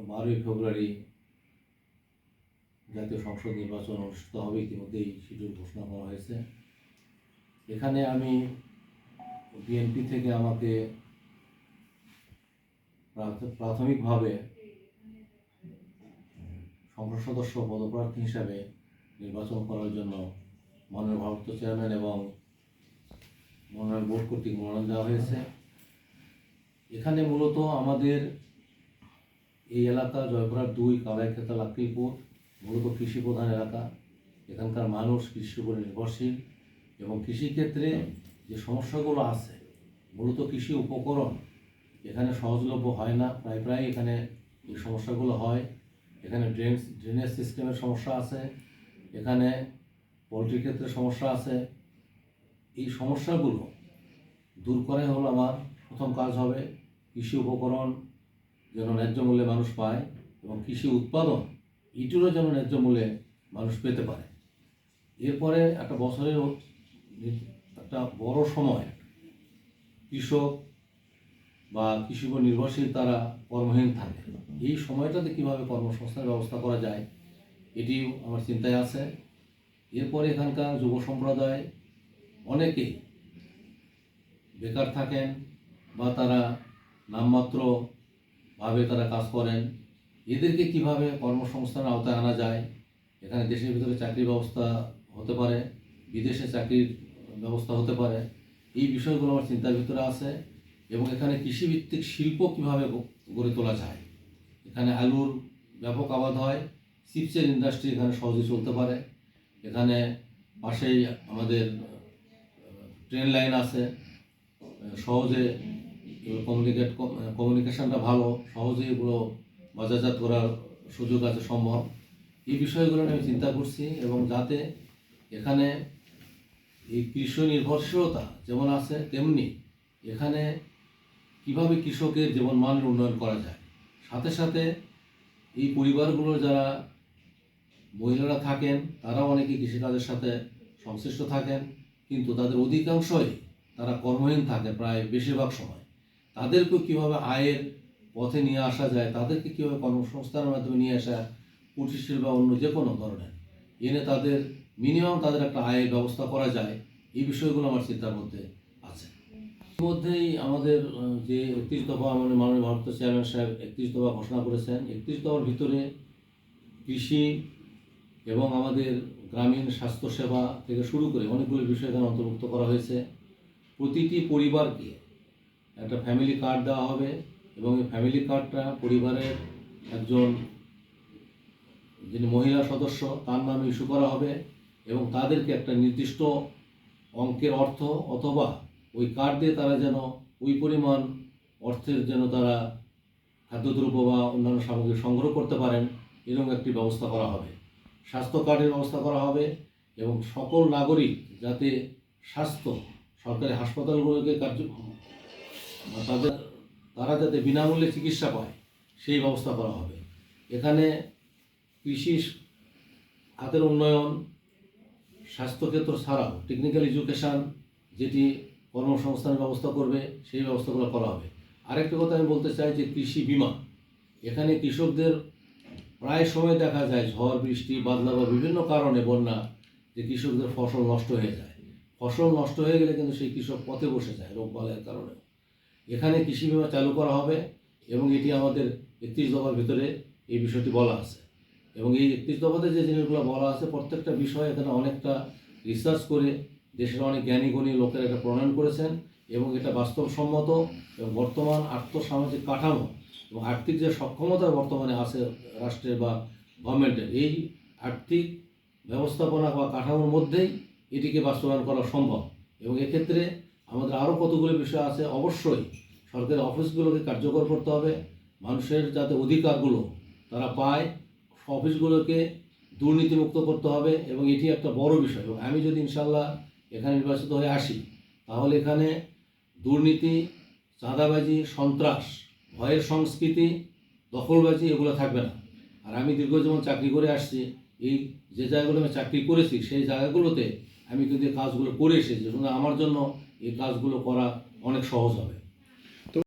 12ই ফেব্রুয়ারি জাতীয় সংসদ নির্বাচন অনুষ্ঠিত হবে, ইতিমধ্যেই শিডিউল ঘোষণা করা হয়েছে। এখানে আমি বিএনপি থেকে আমাকে প্রাথমিকভাবে সংসদ সদস্য পদপ্রার্থী হিসাবে নির্বাচন করার জন্য মাননীয় ভারপ্রাপ্ত চেয়ারম্যান এবং মনোনয়ন বোর্ড কর্তৃক মনোনয়ন দেওয়া হয়েছে। এখানে মূলত আমাদের এই এলাকা জয়পুরহাট 2 কালাইখেতা লাকড়িপুর মূলত কৃষি প্রধান এলাকা। এখানকার মানুষ কৃষির উপর নির্ভরশীল এবং কৃষিক্ষেত্রে যে সমস্যাগুলো আছে, মূলত কৃষি উপকরণ এখানে সহজলভ্য হয় না, প্রায় এখানে এই সমস্যাগুলো হয়। এখানে ড্রেনেজ সিস্টেমের সমস্যা আছে, এখানে পোলট্রি ক্ষেত্রে সমস্যা আছে। এই সমস্যাগুলো দূর করাই হলো আমার প্রথম কাজ হবে। কৃষি উপকরণ যেন ন্যায্য মূল্যে মানুষ পায় এবং কৃষি উৎপাদন এটিরও যেন ন্যায্য মূল্যে মানুষ পেতে পারে। এরপরে একটা বছরের একটা বড় সময় কৃষক বা কৃষির উপর নির্ভরশীল তারা কর্মহীন থাকে। এই সময়টাতে কীভাবে কর্মসংস্থানের ব্যবস্থা করা যায় এটিও আমার চিন্তায় আছে। এরপরে এখানকার যুব সম্প্রদায় অনেকেই বেকার থাকেন বা তারা নামমাত্রভাবে তারা কাজ করেন। এদেরকে কিভাবে কর্মসংস্থানের আওতায় আনা যায়, এখানে দেশের ভিতরে চাকরির ব্যবস্থা হতে পারে, বিদেশে চাকরির ব্যবস্থা হতে পারে, এই বিষয়গুলো আমার চিন্তার ভিতরে আছে। এবং এখানে কৃষিভিত্তিক শিল্প কিভাবে গড়ে তোলা যায়। এখানে আলুর ব্যাপক আবাদ হয়, চিপসের ইন্ডাস্ট্রি এখানে সহজে চলতে পারে। এখানে পাশেই আমাদের ট্রেন লাইন আছে, সহজে কমিউনিকেশনটা ভালো, সহজে এগুলো বাজারজাত করার সুযোগ আছে সম্ভব। এই বিষয়গুলো আমি চিন্তা করছি এবং যাতে এখানে এই কৃষি নির্ভরশীলতা যেমন আছে তেমনি এখানে কিভাবে কৃষকের জীবনমানের উন্নয়ন করা যায়। সাথে সাথে এই পরিবারগুলোর যারা মহিলারা থাকেন তারাও অনেকে কৃষিকাজের সাথে সংশ্লিষ্ট থাকেন, কিন্তু তাদের অধিকাংশই তারা কর্মহীন থাকে প্রায় বেশিরভাগ সময়। তাদেরকেও কীভাবে আয়ের পথে নিয়ে আসা যায়, তাদেরকে কীভাবে কর্মসংস্থানের মাধ্যমে নিয়ে আসা, কুটির শিল্প বা অন্য যে কোনো ধরনের এনে তাদের মিনিমাম তাদের একটা আয়ের ব্যবস্থা করা যায়, এই বিষয়গুলো আমার চিন্তার মধ্যে আছে। ইতিমধ্যেই আমাদের যে 31 দফা আমাদের মাননীয় ভারপ্রাপ্ত চেয়ারম্যান সাহেব 31 দফা ঘোষণা করেছেন। 31 দফার ভিতরে কৃষি এবং আমাদের গ্রামীণ স্বাস্থ্যসেবা থেকে শুরু করে অনেকগুলো বিষয় এখানে অন্তর্ভুক্ত করা হয়েছে। প্রতিটি পরিবারকে একটা ফ্যামিলি কার্ড দেওয়া হবে এবং এই ফ্যামিলি কার্ডটা পরিবারের একজন যিনি মহিলা সদস্য তার নামে ইস্যু করা হবে এবং তাদেরকে একটা নির্দিষ্ট অঙ্কের অর্থ অথবা ওই কার্ড দিয়ে তারা যেন ওই পরিমাণ অর্থের যেন তারা খাদ্যদ্রব্য বা অন্যান্য সামগ্রী সংগ্রহ করতে পারেন, এরকম একটি ব্যবস্থা করা হবে। স্বাস্থ্য কার্ডের ব্যবস্থা করা হবে এবং সকল নাগরিক যাতে সরকারি হাসপাতালগুলোকে তারা যাতে বিনামূল্যে চিকিৎসা পায় সেই ব্যবস্থা করা হবে। এখানে কৃষি খাতের উন্নয়ন, স্বাস্থ্যক্ষেত্র ছাড়াও টেকনিক্যাল এডুকেশান যেটি কর্মসংস্থানের ব্যবস্থা করবে সেই ব্যবস্থাগুলো করা হবে। আরেকটা কথা আমি বলতে চাই যে কৃষি বিমা, এখানে কৃষকদের প্রায় সময় দেখা যায় ঝড় বৃষ্টি বাদলা বা বিভিন্ন কারণে বন্যা যে কৃষকদের ফসল নষ্ট হয়ে যায়। ফসল নষ্ট হয়ে গেলে কিন্তু সেই কৃষক পথে বসে যায় রোগবালাইয়ের কারণে। এখানে কৃষি বিমা চালু করা হবে এবং এটি আমাদের 31 দফার ভিতরে এই বিষয়টি বলা আছে এবং এই 31 দফাতে যে জিনিসগুলো বলা আছে প্রত্যেকটা বিষয় এখানে অনেকটা রিসার্চ করে দেশের অনেক জ্ঞানীগুণী লোকেরা এটা প্রণয়ন করেছেন এবং এটা বাস্তবসম্মত এবং বর্তমান আর্থসামাজিক কাঠামো এবং আর্থিক যে সক্ষমতা বর্তমানে আছে রাষ্ট্রের বা গভর্নমেন্টের, এই আর্থিক ব্যবস্থাপনা বা কাঠামোর মধ্যেই এটিকে বাস্তবায়ন করা সম্ভব। এবং এক্ষেত্রে আমাদের আরও কতগুলো বিষয় আছে। অবশ্যই সরকারি অফিসগুলোকে কার্যকর করতে হবে, মানুষের যাতে অধিকারগুলো তারা পায়, অফিসগুলোকে দুর্নীতিমুক্ত করতে হবে এবং এটি একটা বড় বিষয়। এবং আমি যদি ইনশাল্লাহ এখানে নির্বাচিত হয়ে আসি তাহলে এখানে দুর্নীতি, চাঁদাবাজি, সন্ত্রাস, ভয়ের সংস্কৃতি, দখলবাজি এগুলো থাকবে না। আর আমি দীর্ঘ যেমন চাকরি করে আসছি, এই যে জায়গাগুলো আমি চাকরি করেছি সেই জায়গাগুলোতে আমি কিন্তু এই কাজগুলো করে এসেছি, আমার জন্য এই কাজগুলো করা অনেক সহজ হবে।